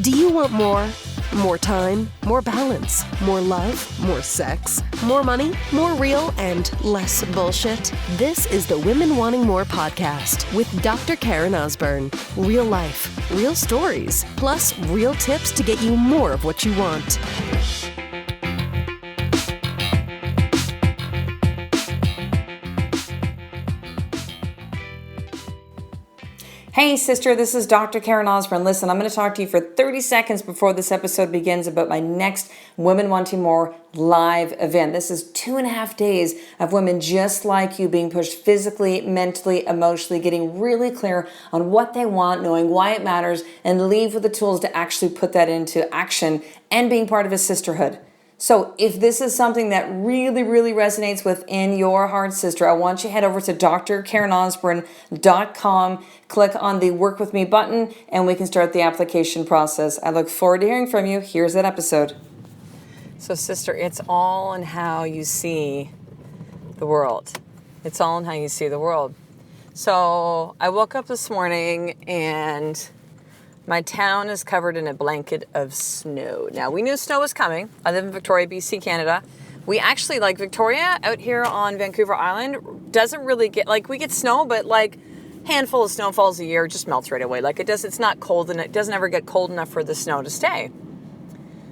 Do you want more? More time, more balance, more love, more sex, more money, more real, and less bullshit? This is the Women Wanting More podcast with Dr. Karen Osborne. Real life, real stories, plus real tips to get you more of what you want. Hey sister, this is Dr. Karen Osborne. Listen, I'm going to talk to you for 30 seconds before this episode begins about my next Women Wanting More live event. This is 2.5 days of women just like you being pushed physically, mentally, emotionally, getting really clear on what they want, knowing why it matters, and leave with the tools to actually put that into action and being part of a sisterhood. So if this is something that really, really resonates within your heart, sister, I want you to head over to drkarenosborne.com, click on the Work With Me button, and we can start the application process. I look forward to hearing from you. Here's that episode. So, sister, it's all in how you see the world. It's all in how you see the world. So I woke up this morning and my town is covered in a blanket of snow. Now, we knew snow was coming. I live in Victoria, BC, Canada. We actually, like Victoria out here on Vancouver Island, doesn't really get, like, we get snow, but like handful of snowfalls a year, just melts right away. Like it's not cold, and it doesn't ever get cold enough for the snow to stay.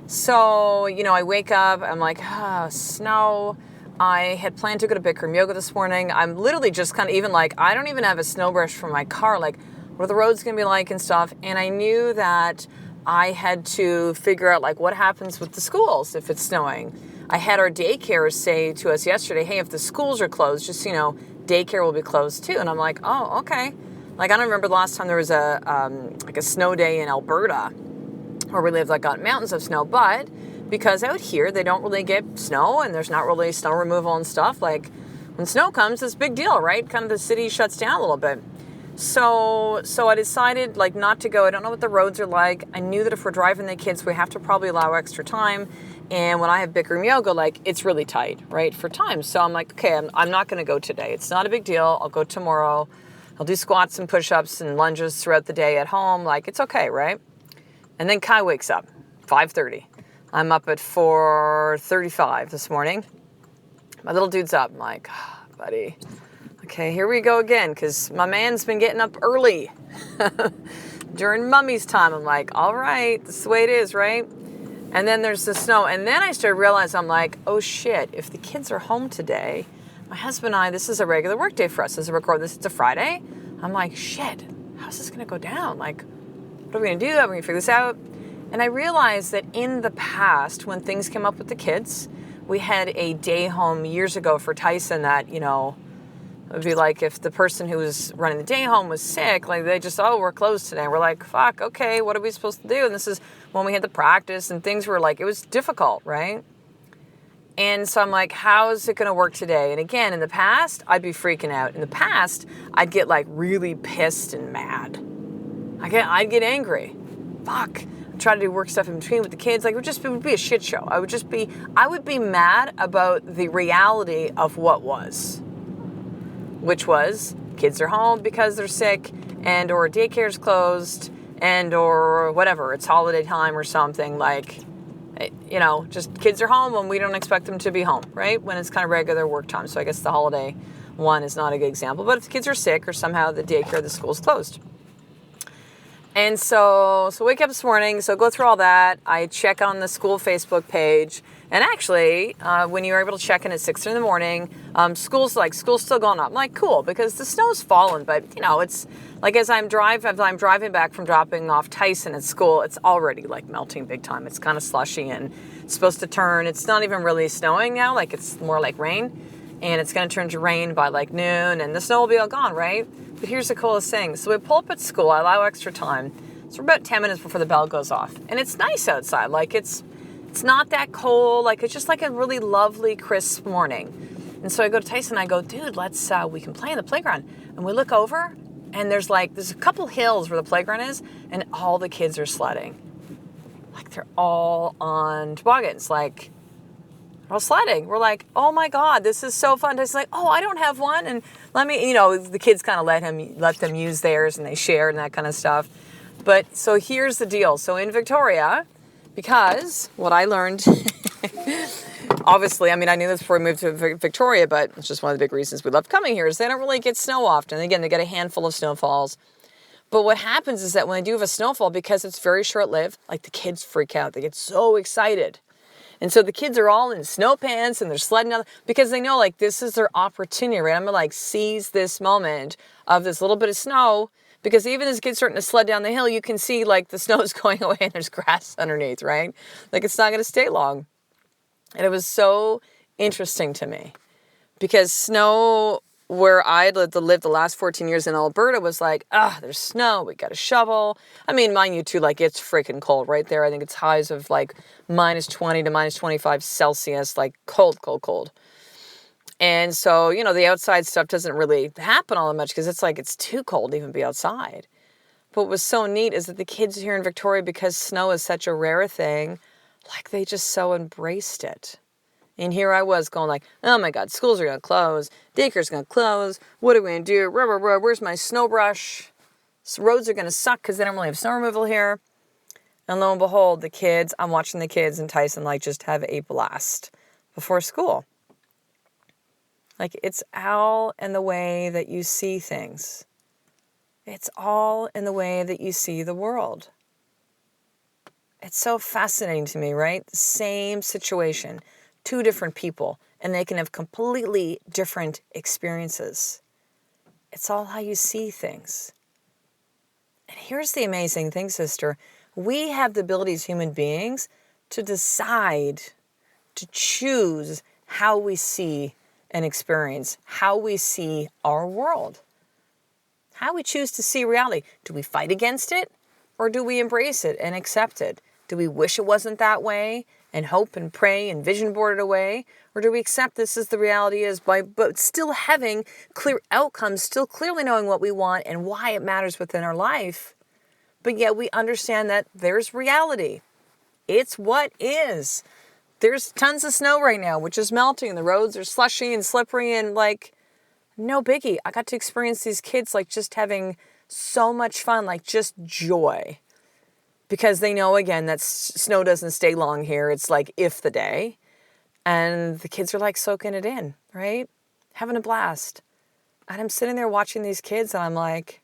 So, I wake up, I'm like, snow. I had planned to go to Bikram yoga this morning. I'm literally just kind of even like, I don't even have a snow brush for my car. Like, what are the roads going to be like and stuff? And I knew that I had to figure out like what happens with the schools if it's snowing. I had our daycare say to us yesterday, hey, if the schools are closed, just, daycare will be closed too. And I'm like, oh, okay. Like, I don't remember the last time there was a snow day in Alberta where we live, like, got mountains of snow. But because out here, they don't really get snow and there's not really snow removal and stuff. Like, when snow comes, it's a big deal, right? Kind of the city shuts down a little bit. So I decided like not to go. I don't know what the roads are like. I knew that if we're driving the kids, we have to probably allow extra time. And when I have Bikram yoga, like it's really tight, right, for time. So I'm like, okay, I'm not going to go today. It's not a big deal. I'll go tomorrow. I'll do squats and push-ups and lunges throughout the day at home. Like it's okay, right? And then Kai wakes up, 5:30. I'm up at 4:35 this morning. My little dude's up. I'm like, buddy. Okay, here we go again, because my man's been getting up early during mummy's time. I'm like, all right, this is the way it is, right? And then there's the snow. And then I started realizing, I'm like, oh shit, if the kids are home today, my husband and I, this is a regular work day for us. As I record this, it's a Friday. I'm like, shit, how's this going to go down? Like, what are we going to do? How are we going to figure this out? And I realized that in the past, when things came up with the kids, we had a day home years ago for Tyson that, it would be like if the person who was running the day home was sick, like they just, we're closed today. We're like, fuck, okay, what are we supposed to do? And this is when we had the practice and things were like, it was difficult, right? And so I'm like, how is it going to work today? And again, in the past, I'd be freaking out. In the past, I'd get like really pissed and mad. I'd get angry. Fuck. I'd try to do work stuff in between with the kids. Like it would be a shit show. I would be mad about the reality of what was. Which was kids are home because they're sick and or daycare's closed and or whatever. It's holiday time or something like, just kids are home when we don't expect them to be home, right? When it's kind of regular work time. So I guess the holiday one is not a good example. But if the kids are sick or somehow the daycare, the school's closed. And so wake up this morning, so go through all that. I check on the school Facebook page. And actually, when you were able to check in at 6 in the morning, school's still going up. I'm like, cool, because the snow's fallen. But, it's like as I'm driving back from dropping off Tyson at school, it's already like melting big time. It's kind of slushy and it's supposed to turn. It's not even really snowing now. Like it's more like rain. And it's going to turn to rain by like noon and the snow will be all gone, right? But here's the coolest thing. So we pull up at school. I allow extra time. So we're about 10 minutes before the bell goes off. And it's nice outside. Like it's not that cold. Like it's just like a really lovely, crisp morning. And so I go to Tyson and I go, dude, we can play in the playground. And we look over and there's a couple hills where the playground is and all the kids are sledding. Like they're all on toboggans. Like they're all sledding. We're like, oh my God, this is so fun. It's like, oh, I don't have one. And let me, the kids kind of let them use theirs and they share and that kind of stuff. But so here's the deal. So in Victoria, because what I learned, obviously, I mean, I knew this before we moved to Victoria, but it's just one of the big reasons we love coming here is they don't really get snow often. Again, they get a handful of snowfalls. But what happens is that when they do have a snowfall, because it's very short-lived, like the kids freak out. They get so excited. And so the kids are all in snow pants and they're sledding out because they know like this is their opportunity, right? I'm gonna like seize this moment of this little bit of snow because even as kids starting to sled down the hill, you can see like the snow is going away and there's grass underneath, right? Like it's not gonna stay long. And it was so interesting to me because snow where I lived the last 14 years in Alberta was like, there's snow, we got to shovel. I mean, mind you too, like it's freaking cold right there. I think it's highs of like minus 20 to minus 25 Celsius, like cold, cold, cold. And so, you know, the outside stuff doesn't really happen all that much because it's like it's too cold to even be outside. But what was so neat is that the kids here in Victoria, because snow is such a rare thing, like they just so embraced it. And here I was going like, oh my God, schools are going to close. Daycare's going to close. What are we going to do? Where's my snow brush? Roads are going to suck because they don't really have snow removal here. And lo and behold, the kids, I'm watching the kids and Tyson like just have a blast before school. Like it's all in the way that you see things. It's all in the way that you see the world. It's so fascinating to me, right? The same situation. Two different people, and they can have completely different experiences. It's all how you see things. And here's the amazing thing, sister. We have the ability as human beings to decide, to choose how we see and experience, how we see our world, how we choose to see reality. Do we fight against it, or do we embrace it and accept it? Do we wish it wasn't that way and hope and pray and vision board it away? Or do we accept this as the reality is but still having clear outcomes, still clearly knowing what we want and why it matters within our life, but yet we understand that there's reality. It's what is. There's tons of snow right now, which is melting. The roads are slushy and slippery and like, no biggie. I got to experience these kids like just having so much fun, like just joy. Because they know, again, that snow doesn't stay long here. It's like if the day. And the kids are like soaking it in, right? Having a blast. And I'm sitting there watching these kids and I'm like,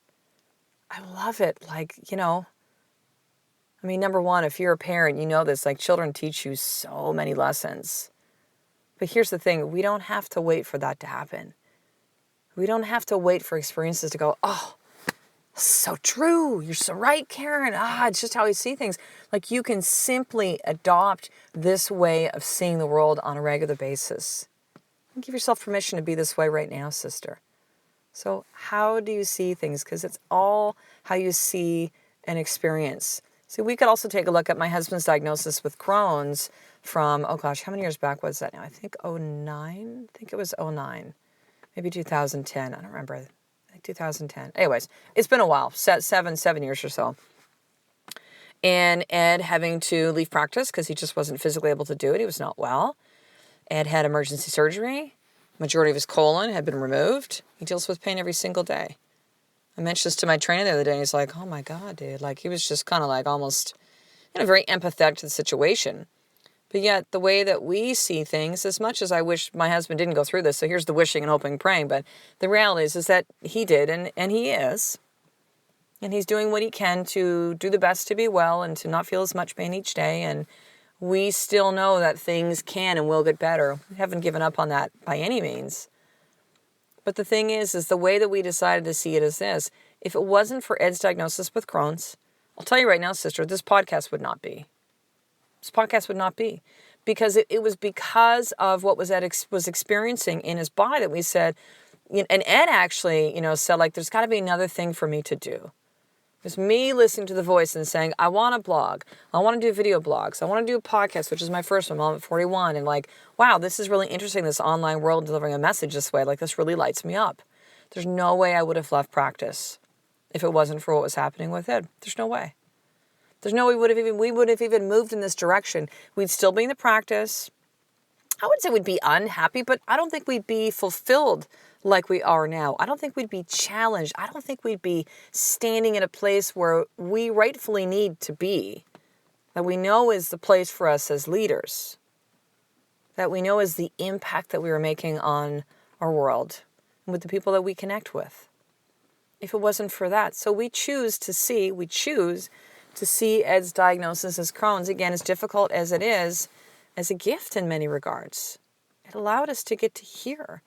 I love it. Like, you know, I mean, number one, if you're a parent, you know this, like children teach you so many lessons. But here's the thing, we don't have to wait for that to happen. We don't have to wait for experiences to go, oh, so true. You're so right, Karen. It's just how we see things. Like you can simply adopt this way of seeing the world on a regular basis. And give yourself permission to be this way right now, sister. So how do you see things? Because it's all how you see and experience. See, we could also take a look at my husband's diagnosis with Crohn's from, oh gosh, how many years back was that now? I think 09. I think it was 09. Maybe 2010. I don't remember. 2010. Anyways, it's been a while, 7 years or so. And Ed having to leave practice because he just wasn't physically able to do it. He was not well. Ed had emergency surgery. Majority of his colon had been removed. He deals with pain every single day. I mentioned this to my trainer the other day, and he's like, oh my God, dude. Like, he was just kind of like almost, very empathetic to the situation. But yet, the way that we see things, as much as I wish my husband didn't go through this, so here's the wishing and hoping and praying, but the reality is that he did, and he is. And he's doing what he can to do the best to be well and to not feel as much pain each day. And we still know that things can and will get better. We haven't given up on that by any means. But the thing is the way that we decided to see it is this. If it wasn't for Ed's diagnosis with Crohn's, I'll tell you right now, sister, this podcast would not be. This podcast would not be. Because it was because of what Ed was experiencing in his body that we said, and Ed actually, said, like, there's got to be another thing for me to do. It was me listening to the voice and saying, I want to blog. I want to do video blogs. I want to do a podcast, which is my first one. I'm at 41. And like, wow, this is really interesting, this online world delivering a message this way. Like, this really lights me up. There's no way I would have left practice if it wasn't for what was happening with Ed. There's no way. There's no way we would have even moved in this direction. We'd still be in the practice. I wouldn't say we'd be unhappy, but I don't think we'd be fulfilled like we are now. I don't think we'd be challenged. I don't think we'd be standing in a place where we rightfully need to be, that we know is the place for us as leaders, that we know is the impact that we are making on our world and with the people that we connect with, if it wasn't for that. So we choose to see Ed's diagnosis as Crohn's, again, as difficult as it is, as a gift in many regards. It allowed us to get to hear.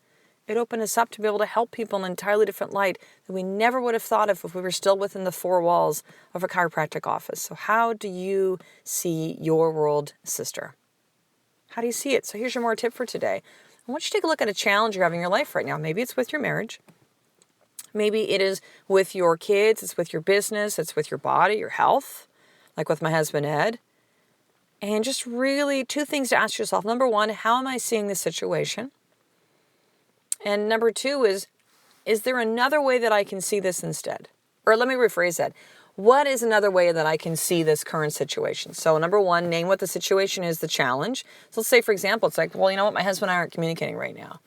It opened us up to be able to help people in an entirely different light that we never would have thought of if we were still within the four walls of a chiropractic office. So how do you see your world, sister? How do you see it? So here's your more tip for today. I want you to take a look at a challenge you're having in your life right now. Maybe it's with your marriage. Maybe it is with your kids. It's with your business. It's with your body, your health, like with my husband, Ed. And just really two things to ask yourself. Number one, how am I seeing this situation? And number two is there another way that I can see this instead? Or let me rephrase that. What is another way that I can see this current situation? So number one, name what the situation is, the challenge. So let's say, for example, it's like, well, you know what? My husband and I aren't communicating right now.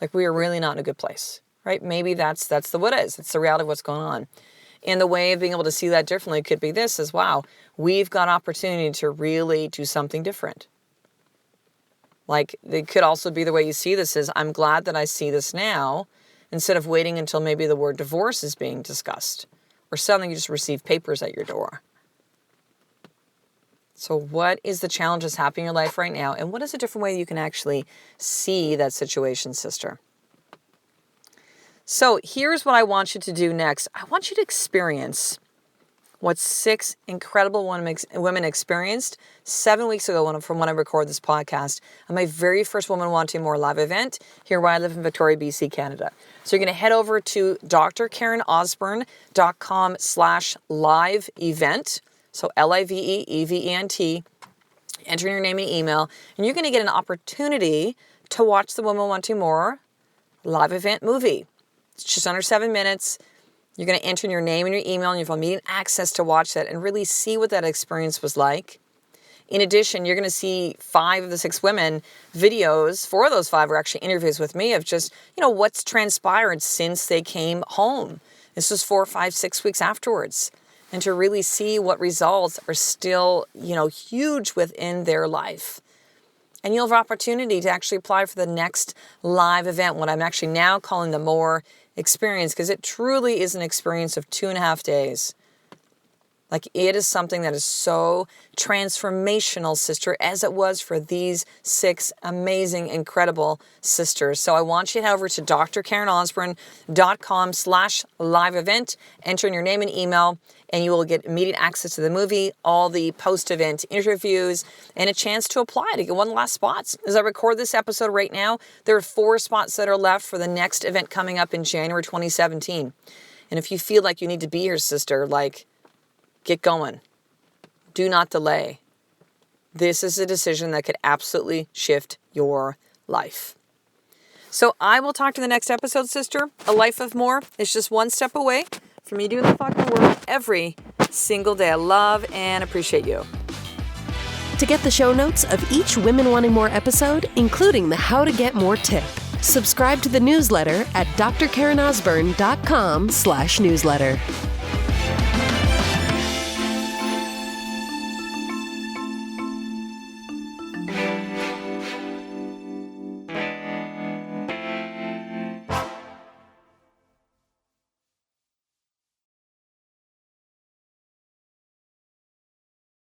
Like, we are really not in a good place, right? Maybe that's what it is. It's the reality of what's going on. And the way of being able to see that differently could be this as, wow, we've got opportunity to really do something different. Like, it could also be the way you see this is, I'm glad that I see this now, instead of waiting until maybe the word divorce is being discussed, or suddenly you just receive papers at your door. So what is the challenge that's happening in your life right now? And what is a different way you can actually see that situation, sister? So here's what I want you to do next. I want you to experience what 6 incredible women experienced 7 weeks ago from when I recorded this podcast on my very first Women Wanting More live event here where I live in Victoria, BC, Canada. So you're going to head over to drkarenosborne.com/live event. So LIVEEVENT, enter your name and email, and you're going to get an opportunity to watch the Women Wanting More live event movie. It's just under 7 minutes. You're going to enter your name and your email, and you'll have immediate access to watch that and really see what that experience was like. In addition, you're going to see 5 of the 6 women videos. 4 of those 5 are actually interviews with me of just, what's transpired since they came home. This was 4, 5, 6 weeks afterwards. And to really see what results are still, huge within their life. And you'll have opportunity to actually apply for the next live event, what I'm actually now calling the More Experience, because it truly is an experience of 2.5 days. Like, it is something that is so transformational, sister, as it was for these 6 amazing, incredible sisters. So I want you to head over to drkarenosborne.com/live event, enter in your name and email, and you will get immediate access to the movie, all the post-event interviews, and a chance to apply to get one of the last spots. As I record this episode right now, there are 4 spots that are left for the next event coming up in January 2017. And if you feel like you need to be here, sister, get going. Do not delay. This is a decision that could absolutely shift your life. So I will talk to you in the next episode, sister. A life of more is just one step away from you doing the fucking work every single day. I love and appreciate you. To get the show notes of each Women Wanting More episode, including the How to Get More tip, subscribe to the newsletter at drkarenosborne.com/newsletter.